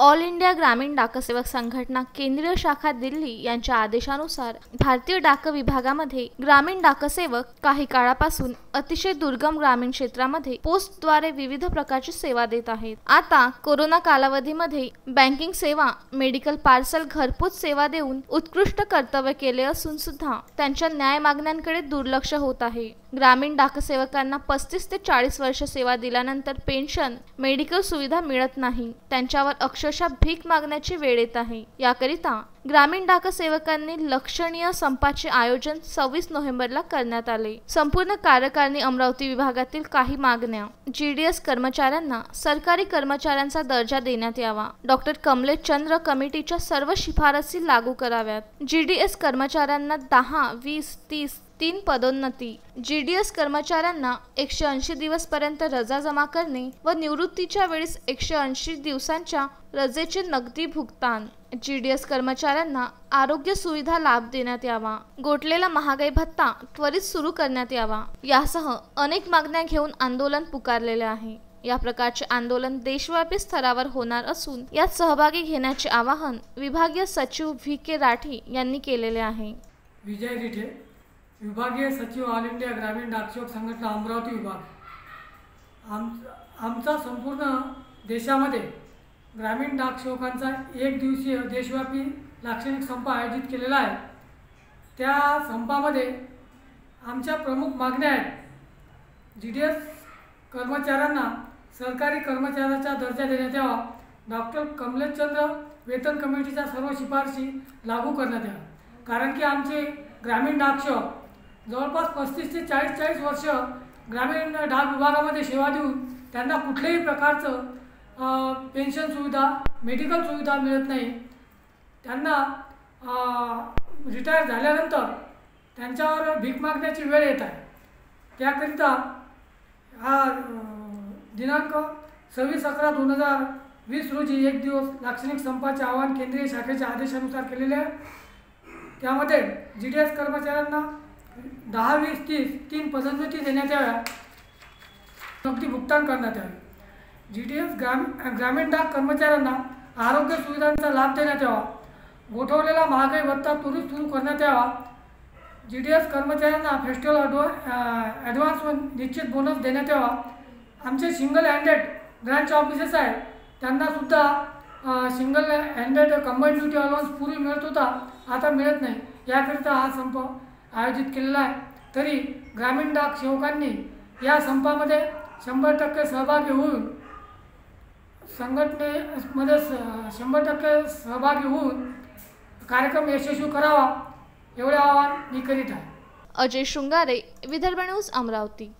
All India ग्रामीण डाकसेवक संघटना केंद्रीय शाखा दिल्ली यांच्या आदेशानुसार भारतीय डाक विभागामध्ये ग्रामीण डाकसेवक काही काळापासून अतिशय दुर्गम ग्रामीण क्षेत्रामध्ये पोस्टद्वारे विविध प्रकारची सेवा देत आहेत। आता कोरोना कालावधीमध्ये बँकिंग सेवा, मेडिकल पार्सल घरपोच सेवा देऊन उत्कृष्ट कर्तव्य केले असून सुद्धा त्यांच्या न्याय मागण्यांकडे दुर्लक्ष होत आहे। ग्रामीण डाकसेवकांना 35 ते 40 वर्ष सेवा दिल्यानंतर पेन्शन, मेडिकल सुविधा मिळत नाही। त्यांच्यावर अक्षरशः भीक मागण्याची वेळ येत आहे। याकरिता ग्रामीण डाकसेवकांनी लक्षणीय संपाचे आयोजन 26 नोव्हेंबरला करण्यात आले। संपूर्ण कार्यकारिणी अमरावती विभागातील काही मागण्या: जीडीएस कर्मचाऱ्यांना सरकारी कर्मचाऱ्यांचा दर्जा देण्यात यावा, डॉक्टर कमलेश चंद्र कमिटीच्या सर्व शिफारसी लागू कराव्यात, जीडीएस कर्मचाऱ्यांना 10, 20, 30 3 पदोन्नती, जीडीएस कर्मचाऱ्यांना 180 दिवस पर्यंत रजा जमा करणे व निवृत्तीच्या वेळेस 180 दिवसांच्या रजेचे नगदी भुगतान, जीडीएस कर्मचाऱ्यांना आरोग्य सुविधा लाभ देण्यात यावा, गोठलेला महागाई भत्ता त्वरित सुरू करण्यात यावा यासह अनेक मागण्या घेऊन आंदोलन पुकारलेले आहे। या प्रकारचे आंदोलन देशव्यापी स्तरावर होणार असून यात सहभागी घेण्याचे आवाहन विभागीय सचिव व्ही.के. राठी यांनी केलेले आहे। विजय रिठे, विभागीय सचिव, ऑल इंडिया ग्रामीण डाकसेवक संघटना अमरावती विभाग। आमचा संपूर्ण देशामध्ये ग्रामीण डाकसेवकांचा एक दिवसीय देशव्यापी लाक्षणिक संप आयोजित केलेला आहे। त्या संपामध्ये आमच्या प्रमुख मागण्या आहेत: जीडीएस कर्मचाऱ्यांना सरकारी कर्मचाऱ्याचा दर्जा देण्यात यावा, डॉक्टर कमलेशचंद्र वेतन कमिटीच्या सर्व शिफारशी लागू करण्यात याव्या। कारण की आमचे ग्रामीण डाकसेवक जवळपास 35 ते 40 वर्ष ग्रामीण डाक विभागामध्ये सेवा देऊन त्यांना कुठल्याही प्रकारचं पेन्शन सुविधा, मेडिकल सुविधा मिळत नाही। त्यांना रिटायर झाल्यानंतर त्यांच्यावर भीक मागण्याची वेळ येत आहे। त्याकरिता हा दिनांक 26/11/2020 रोजी एक दिवस लाक्षणिक संपाचे आवाहन केंद्रीय शाखेच्या आदेशानुसार केलेले आहे। त्यामध्ये जीडीएस कर्मचाऱ्यांना 10, 20, 30 3 पदोन्नती देण्यात याव्या, नगदी भुगतान करण्यात यावे। जीडीएस ग्रामीण डाक कर्मचाऱ्यांना आरोग्य सुविधांचा लाभ देण्यात यावा, गोठवलेला महागाई भत्ता त्वरित सुरू करण्यात यावा, जीडीएस कर्मचाऱ्यांना फेस्टिवल ॲडव्हान्स व निश्चित बोनस देण्यात यावा। आमचे सिंगल हँडेड ब्रांच ऑफिसेस आहेत, त्यांना सुद्धा single handed combined duty allowance पूर्वी मिळत होता, आता मिळत नाही। याकरिता हा संप आयोजित केलेला आहे। तरी ग्रामीण डाक सेवकांनी या संपामध्ये 100% सहभागी होऊन संघटनेमध्ये 100% सहभागी होऊन कार्यक्रम यशस्वी करावा, एवढे आवाहन मी करीत आहे। अजय शृंगारे, विदर्भ न्यूज, अमरावती।